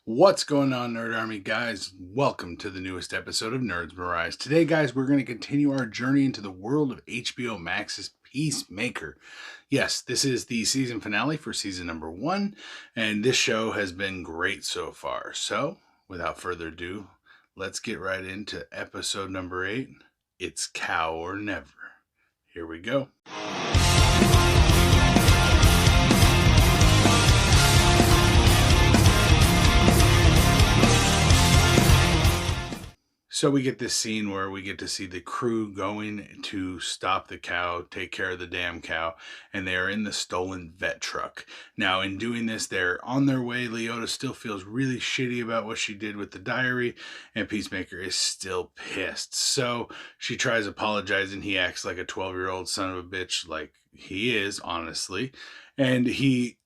What's going on, Nerd Army guys? Welcome to the newest episode of Nerds Mirage. Today, guys, we're going to continue our journey into the world of HBO Max's Peacemaker. Yes, this is the season finale for season number 1, and this show has been great so far. So, without further ado, let's get right into episode number 8. It's Cow or Never. Here we go. So we get this scene where we get to see the crew going to stop the cow, take care of the damn cow, and they are in the stolen vet truck. Now, in doing this, they're on their way. Leota still feels really shitty about what she did with the diary, and Peacemaker is still pissed. So she tries apologizing. He acts like a 12-year-old son of a bitch, like he is, honestly. And he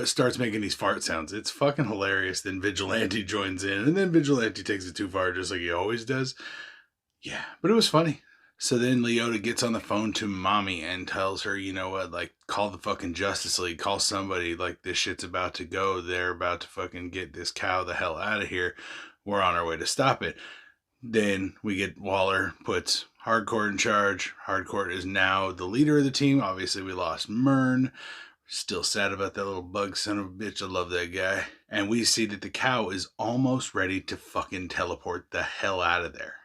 starts making these fart sounds. It's fucking hilarious. Then Vigilante joins in, and then Vigilante takes it too far, just like he always does. Yeah, but it was funny. So then Leota gets on the phone to Mommy and tells her, you know what, like, call the fucking Justice League, call somebody, like, this shit's about to go. They're about to fucking get this cow the hell out of here. We're on our way to stop it. Then we get Waller puts Hardcore in charge. Hardcore is now the leader of the team. Obviously, we lost Myrn. Still sad about that little bug son of a bitch. I love that guy. And we see that the cow is almost ready to fucking teleport the hell out of there.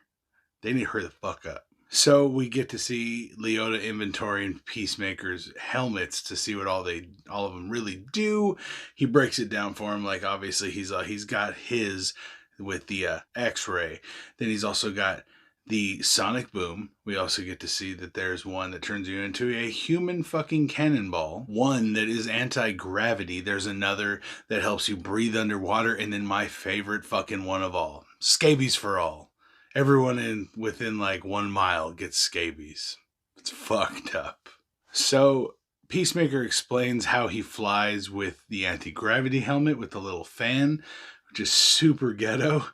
They need to hurry the fuck up. So we get to see Leota inventorying Peacemaker's helmets to see what all of them really do. He breaks it down for him. Like, obviously he's got his with the X-ray. Then he's also got the sonic boom. We also get to see that there's one that turns you into a human fucking cannonball. One that is anti-gravity. There's another that helps you breathe underwater. And then my favorite fucking one of all, scabies for all. Everyone within like 1 mile gets scabies. It's fucked up. So Peacemaker explains how he flies with the anti-gravity helmet with the little fan, which is super ghetto.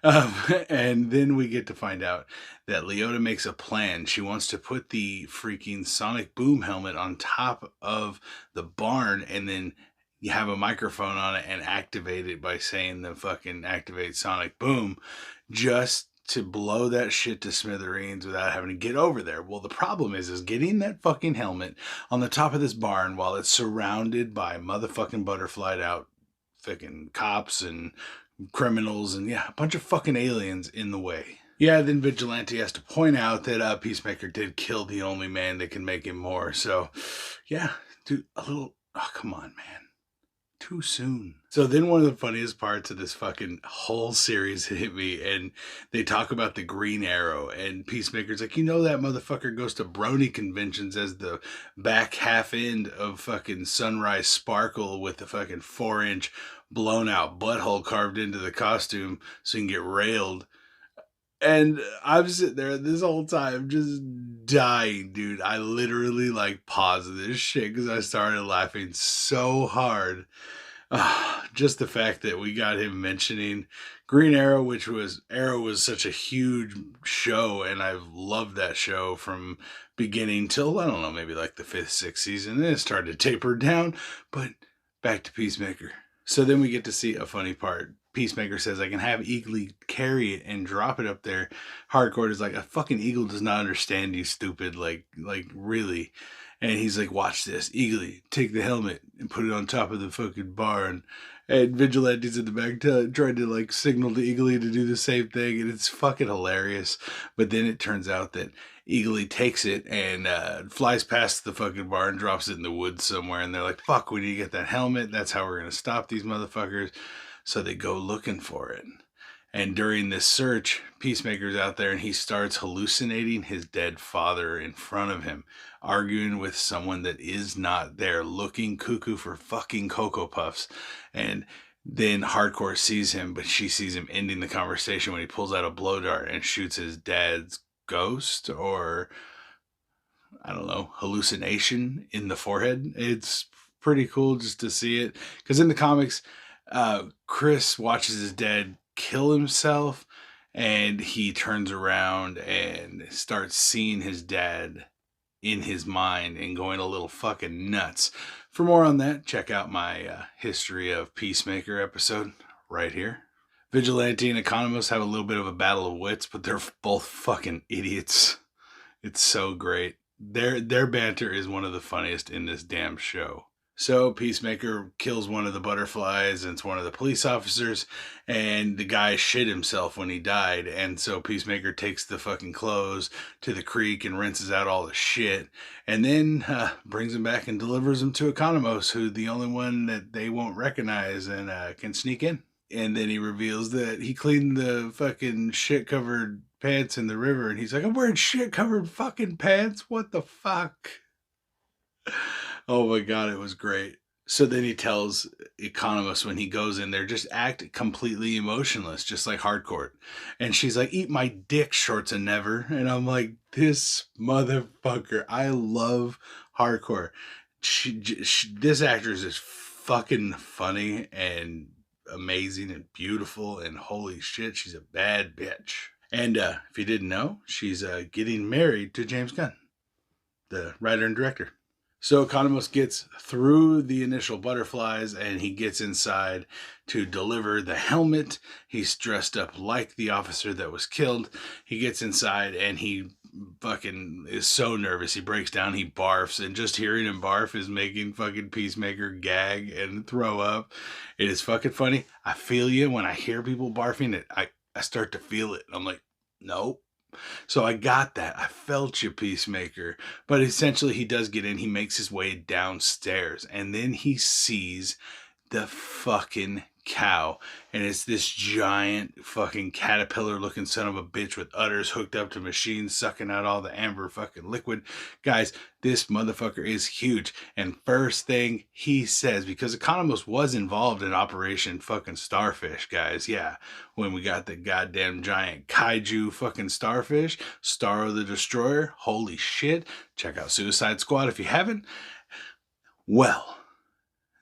And then we get to find out that Leota makes a plan. She wants to put the freaking sonic boom helmet on top of the barn, and then you have a microphone on it and activate it by saying the fucking activate sonic boom, just to blow that shit to smithereens without having to get over there. Well, the problem is getting that fucking helmet on the top of this barn while it's surrounded by motherfucking butterflied out fucking cops and criminals and a bunch of fucking aliens in the way. Yeah, then Vigilante has to point out that Peacemaker did kill the only man that can make him more. So, yeah, dude, come on, man. Too soon. So then one of the funniest parts of this fucking whole series hit me, and they talk about the Green Arrow, and Peacemaker's like, that motherfucker goes to brony conventions as the back half end of fucking Sunrise Sparkle with the fucking 4-inch blown out butthole carved into the costume so you can get railed. And I'm sitting there this whole time just dying, dude. I literally like paused this shit because I started laughing so hard. Just the fact that we got him mentioning Green Arrow, Arrow was such a huge show, and I've loved that show from beginning till, I don't know, maybe like the 5th, 6th season. Then it started to taper down, but back to Peacemaker. So then we get to see a funny part. Peacemaker says, I can have Eagly carry it and drop it up there. Hardcore is like, a fucking eagle does not understand you, stupid. Like really. And he's like, watch this. Eagly, take the helmet and put it on top of the fucking barn. And Vigilante's in the back trying to like signal to Eagly to do the same thing. And it's fucking hilarious. But then it turns out that Eagly takes it and flies past the fucking barn, drops it in the woods somewhere. And they're like, fuck, we need to get that helmet. That's how we're going to stop these motherfuckers. So they go looking for it. And during this search, Peacemaker's out there and he starts hallucinating his dead father in front of him, arguing with someone that is not there, looking cuckoo for fucking Cocoa Puffs. And then Hardcore sees him, but she sees him ending the conversation when he pulls out a blow dart and shoots his dad's ghost, or I don't know, hallucination in the forehead. It's pretty cool just to see it. Because in the comics, Chris watches his dad kill himself, and he turns around and starts seeing his dad in his mind and going a little fucking nuts. For more on that, check out my history of Peacemaker episode right here. Vigilante and Economos have a little bit of a battle of wits, but they're both fucking idiots. It's so great. Their banter is one of the funniest in this damn show. So Peacemaker kills one of the butterflies, and it's one of the police officers, and the guy shit himself when he died, and so Peacemaker takes the fucking clothes to the creek and rinses out all the shit, and then brings him back and delivers him to Economos, who the only one that they won't recognize and can sneak in. And then he reveals that he cleaned the fucking shit covered pants in the river, and he's like, I'm wearing shit covered fucking pants? What the fuck? Oh my god, it was great. So then he tells Economos when he goes in there, just act completely emotionless, just like Hardcore. And she's like, eat my dick, Shorts and Never. And I'm like, this motherfucker. I love Hardcore. This actress is fucking funny and amazing and beautiful, and holy shit, she's a bad bitch. And if you didn't know, she's getting married to James Gunn, the writer and director. So Economos gets through the initial butterflies and he gets inside to deliver the helmet. He's dressed up like the officer that was killed. He gets inside and he fucking is so nervous. He breaks down, he barfs, and just hearing him barf is making fucking Peacemaker gag and throw up. It is fucking funny. I feel you when I hear people barfing. I start to feel it. I'm like, nope. So I got that. I felt you, Peacemaker. But essentially, he does get in. He makes his way downstairs. And then he sees the fucking cow. And it's this giant fucking caterpillar looking son of a bitch with udders hooked up to machines sucking out all the amber fucking liquid. Guys, this motherfucker is huge. And first thing he says, because Economos was involved in Operation fucking Starfish, guys. Yeah, when we got the goddamn giant kaiju fucking starfish, Starro the Destroyer. Holy shit. Check out Suicide Squad if you haven't. Well,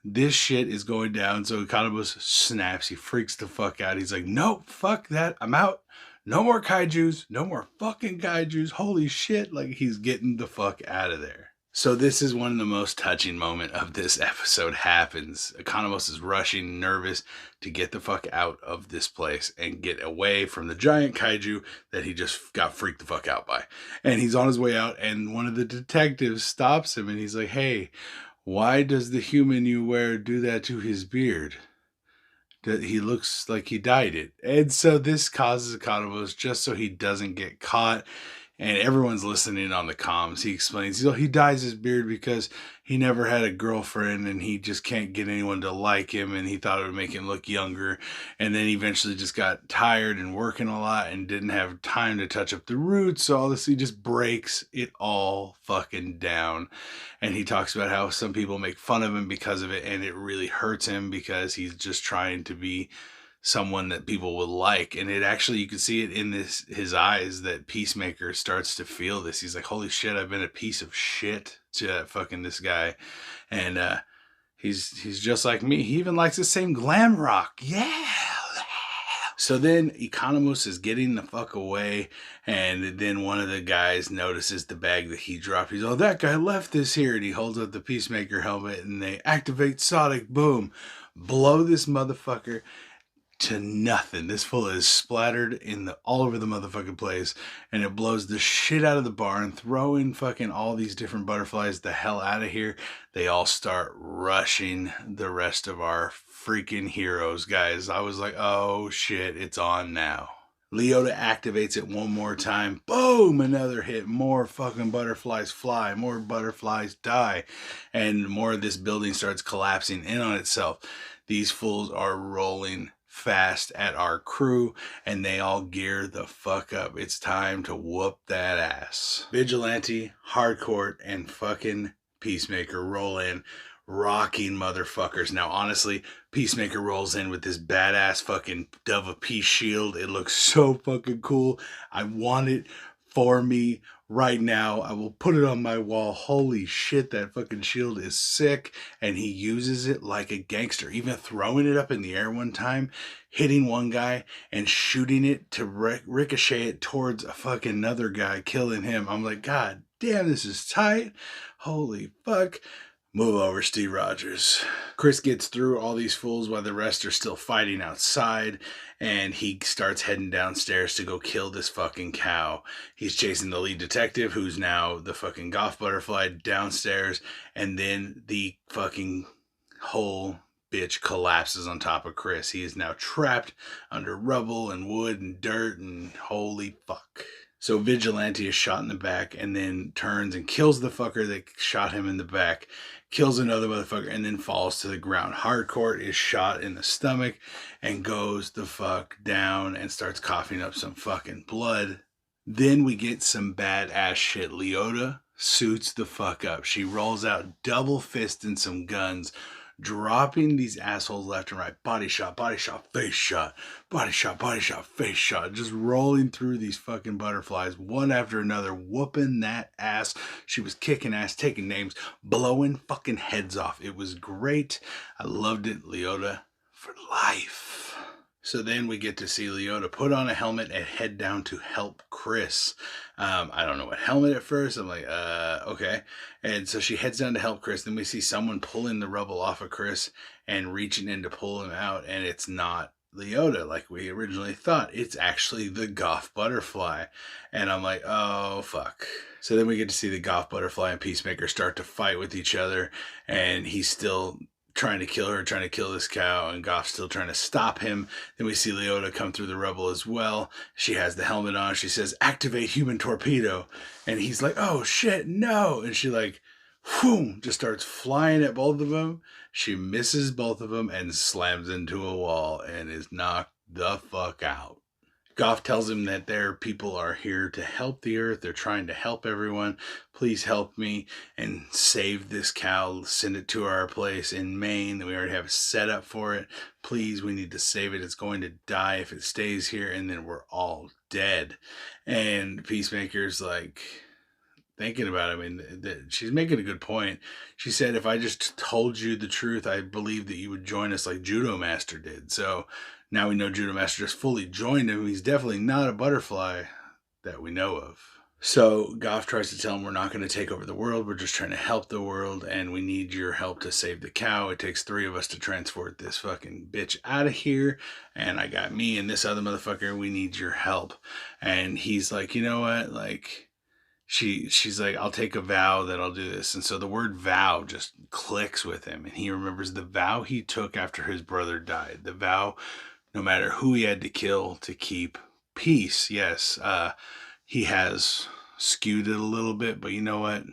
this shit is going down. So Economos snaps. He freaks the fuck out. He's like, nope, fuck that. I'm out. No more kaijus. No more fucking kaijus. Holy shit. Like, he's getting the fuck out of there. So this is one of the most touching moments of this episode happens. Economos is rushing, nervous to get the fuck out of this place and get away from the giant kaiju that he just got freaked the fuck out by. And he's on his way out, and one of the detectives stops him and he's like, hey, why does the human you wear do that to his beard? He looks like he dyed it. And so this causes Economos just so he doesn't get caught. And everyone's listening on the comms. He explains, he dyes his beard because he never had a girlfriend and he just can't get anyone to like him, and he thought it would make him look younger. And then he eventually just got tired and working a lot and didn't have time to touch up the roots. So all this, he just breaks it all fucking down. And he talks about how some people make fun of him because of it, and it really hurts him because he's just trying to be someone that people will like. And it actually, you can see it in his eyes that Peacemaker starts to feel this. He's like, holy shit, I've been a piece of shit to fucking this guy. And he's just like me. He even likes the same glam rock. Yeah. So then Economos is getting the fuck away, and then one of the guys notices the bag that he dropped. He's, oh, that guy left this here, and he holds up the Peacemaker helmet, and they activate Sonic Boom. Blow this motherfucker to nothing. This fool is splattered all over the motherfucking place, and it blows the shit out of the barn, throwing fucking all these different butterflies the hell out of here. They all start rushing the rest of our freaking heroes, guys. I was like, oh shit, it's on now. Leota activates it one more time. Boom! Another hit. More fucking butterflies fly. More butterflies die. And more of this building starts collapsing in on itself. These fools are rolling fast at our crew, and they all gear the fuck up. It's time to whoop that ass. Vigilante, Hardcore, and fucking Peacemaker roll in, rocking motherfuckers. Now, honestly, Peacemaker rolls in with this badass fucking Dove of Peace shield. It looks so fucking cool. I want it for me right now. I will put it on my wall. Holy shit, that fucking shield is sick. And he uses it like a gangster, even throwing it up in the air one time, hitting one guy and shooting it to ricochet it towards a fucking another guy, killing him. I'm like, god damn, this is tight. Holy fuck. Move over, Steve Rogers. Chris gets through all these fools while the rest are still fighting outside, and he starts heading downstairs to go kill this fucking cow. He's chasing the lead detective, who's now the fucking Goth Butterfly, downstairs, and then the fucking whole bitch collapses on top of Chris. He is now trapped under rubble and wood and dirt, and holy fuck. So Vigilante is shot in the back and then turns and kills the fucker that shot him in the back, kills another motherfucker, and then falls to the ground. Hardcore is shot in the stomach and goes the fuck down and starts coughing up some fucking blood. Then we get some badass shit. Leota suits the fuck up. She rolls out double fist and some guns, dropping these assholes left and right. Body shot, face shot, body shot, face shot. Just rolling through these fucking butterflies one after another, whooping that ass. She was kicking ass, taking names, blowing fucking heads off. It was great. I loved it. Leota for life. So then we get to see Leota put on a helmet and head down to help Chris. I don't know what helmet at first. I'm like, okay. And so she heads down to help Chris. Then we see someone pulling the rubble off of Chris and reaching in to pull him out. And it's not Leota like we originally thought. It's actually the Goth Butterfly. And I'm like, oh, fuck. So then we get to see the Goth Butterfly and Peacemaker start to fight with each other. And he's still trying to kill her, trying to kill this cow, and Goff's still trying to stop him. Then we see Leota come through the rubble as well. She has the helmet on. She says, activate human torpedo. And he's like, oh shit, no. And she like, whoom, just starts flying at both of them. She misses both of them and slams into a wall and is knocked the fuck out. Goff tells him that their people are here to help the earth. They're trying to help everyone. Please help me and save this cow. Send it to our place in Maine. We already have a setup for it. Please, we need to save it. It's going to die if it stays here, and then we're all dead. And Peacemaker's like thinking about it. I mean, she's making a good point. She said, if I just told you the truth, I believe that you would join us like Judo Master did. So now we know Judo Master just fully joined him. He's definitely not a butterfly that we know of. So Goff tries to tell him we're not going to take over the world. We're just trying to help the world, and we need your help to save the cow. It takes 3 of us to transport this fucking bitch out of here. And I got me and this other motherfucker. We need your help. And he's like, you know what? Like, she's like, I'll take a vow that I'll do this. And so the word vow just clicks with him. And he remembers the vow he took after his brother died. The vow, no matter who he had to kill to keep peace. Yes, he has skewed it a little bit, but you know what?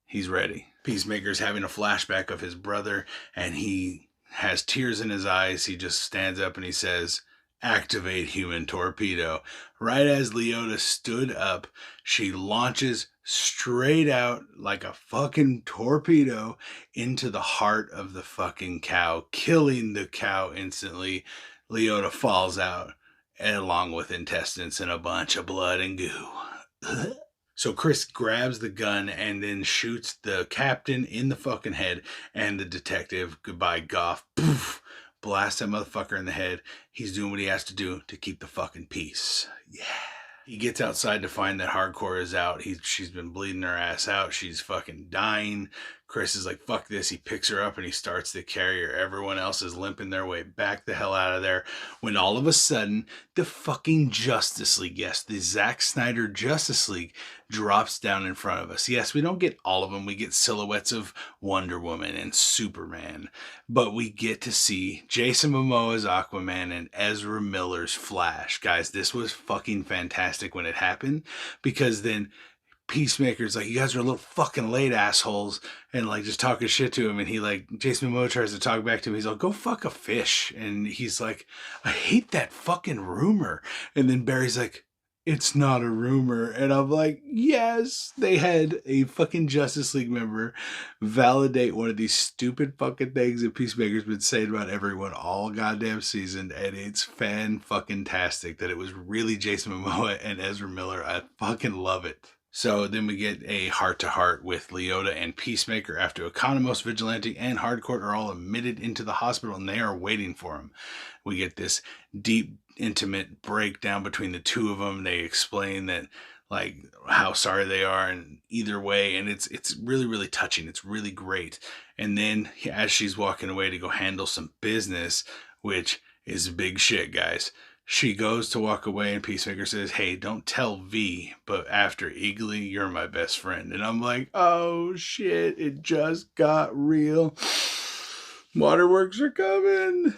He's ready. Peacemaker's having a flashback of his brother, and he has tears in his eyes. He just stands up and he says, activate human torpedo. Right as Leota stood up, she launches straight out like a fucking torpedo into the heart of the fucking cow, killing the cow instantly. Leota falls out, along with intestines and a bunch of blood and goo. So Chris grabs the gun and then shoots the captain in the fucking head, and the detective, goodbye Goff, poof, blasts that motherfucker in the head. He's doing what he has to do to keep the fucking peace. Yeah. He gets outside to find that Hardcore is out. She's been bleeding her ass out. She's fucking dying. Chris is like, fuck this. He picks her up and he starts to carry her. Everyone else is limping their way back the hell out of there. When all of a sudden, the fucking Justice League, yes, the Zack Snyder Justice League drops down in front of us. Yes, we don't get all of them. We get silhouettes of Wonder Woman and Superman. But we get to see Jason Momoa's Aquaman and Ezra Miller's Flash. Guys, this was fucking fantastic when it happened, because then Peacemaker's like, you guys are a little fucking late, assholes, and like just talking shit to him. And he like, Jason Momoa tries to talk back to him. He's like, go fuck a fish. And he's like, I hate that fucking rumor. And then Barry's like, it's not a rumor. And I'm like, yes, they had a fucking Justice League member validate one of these stupid fucking things that Peacemaker's been saying about everyone all goddamn season. And it's fan-fucking-tastic that it was really Jason Momoa and Ezra Miller. I fucking love it. So then we get a heart-to-heart with Leota and Peacemaker after Economos, Vigilante, and Hardcore are all admitted into the hospital, and they are waiting for him. We get this deep, intimate breakdown between the two of them. They explain that like how sorry they are, and either way, and it's really really touching. It's really great. And then as she's walking away to go handle some business, which is big shit, guys, she goes to walk away, and Peacemaker says, "Hey, don't tell V, but after Eagly, you're my best friend." And I'm like, oh shit, it just got real. Waterworks are coming.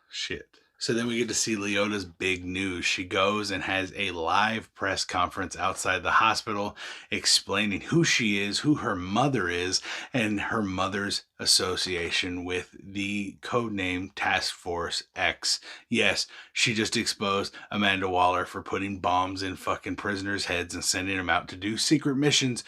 Shit. So then we get to see Leota's big news. She goes and has a live press conference outside the hospital explaining who she is, who her mother is, and her mother's association with the codename Task Force X. Yes, she just exposed Amanda Waller for putting bombs in fucking prisoners' heads and sending them out to do secret missions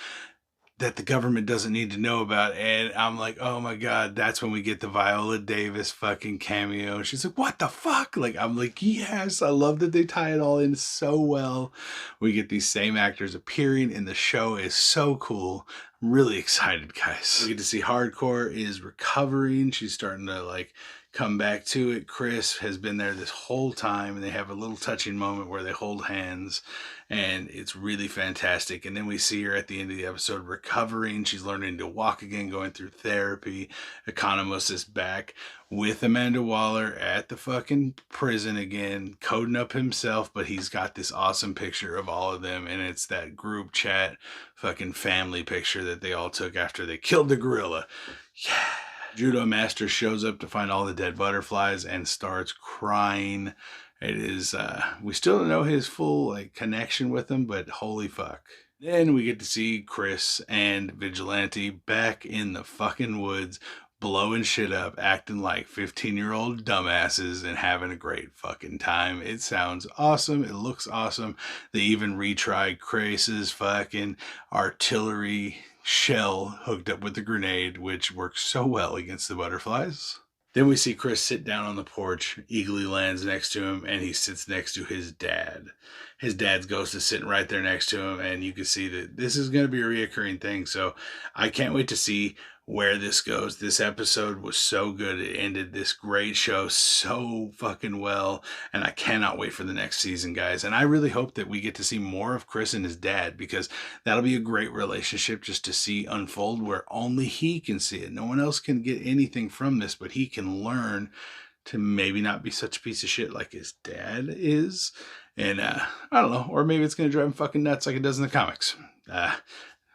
that the government doesn't need to know about. And I'm like, oh my God, that's when we get the Viola Davis fucking cameo. She's like, what the fuck? Like, I'm like, yes, I love that they tie it all in so well. We get these same actors appearing, and the show is so cool. I'm really excited, guys. We get to see Hardcore is recovering. She's starting to like come back to it. Chris has been there this whole time, and they have a little touching moment where they hold hands, and it's really fantastic. And then we see her at the end of the episode recovering. She's learning to walk again, going through therapy. Economos is back with Amanda Waller at the fucking prison again, coding up himself, but he's got this awesome picture of all of them, and it's that group chat fucking family picture that they all took after they killed the gorilla. Yeah. Judo Master shows up to find all the dead butterflies and starts crying. It is, we still don't know his full like connection with them, but holy fuck. Then we get to see Chris and Vigilante back in the fucking woods, blowing shit up, acting like 15-year-old dumbasses and having a great fucking time. It sounds awesome. It looks awesome. They even retried Crace's fucking artillery shell hooked up with the grenade, which works so well against the butterflies. Then we see Chris sit down on the porch. Eagly lands next to him, and he sits next to his dad. His dad's ghost is sitting right there next to him, and you can see that this is going to be a reoccurring thing. So I can't wait to see where this goes. This episode was so good. It ended this great show so fucking well, and I cannot wait for the next season, guys. And I really hope that we get to see more of Chris and his dad, because that'll be a great relationship just to see unfold where only he can see it. No one else can get anything from this, but he can learn to maybe not be such a piece of shit like his dad is. And I don't know, or maybe it's going to drive him fucking nuts like it does in the comics.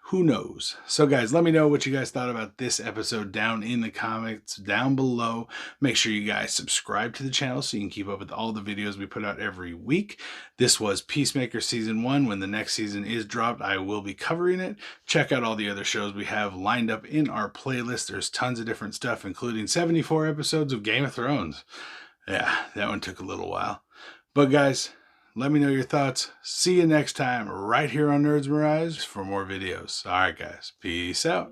Who knows? So guys, let me know what you guys thought about this episode down in the comments down below. Make sure you guys subscribe to the channel so you can keep up with all the videos we put out every week. This was Peacemaker Season 1. When the next season is dropped, I will be covering it. Check out all the other shows we have lined up in our playlist. There's tons of different stuff, including 74 episodes of Game of Thrones. Yeah, that one took a little while. But guys, let me know your thoughts. See you next time right here on Nerds Mirage for more videos. All right, guys. Peace out.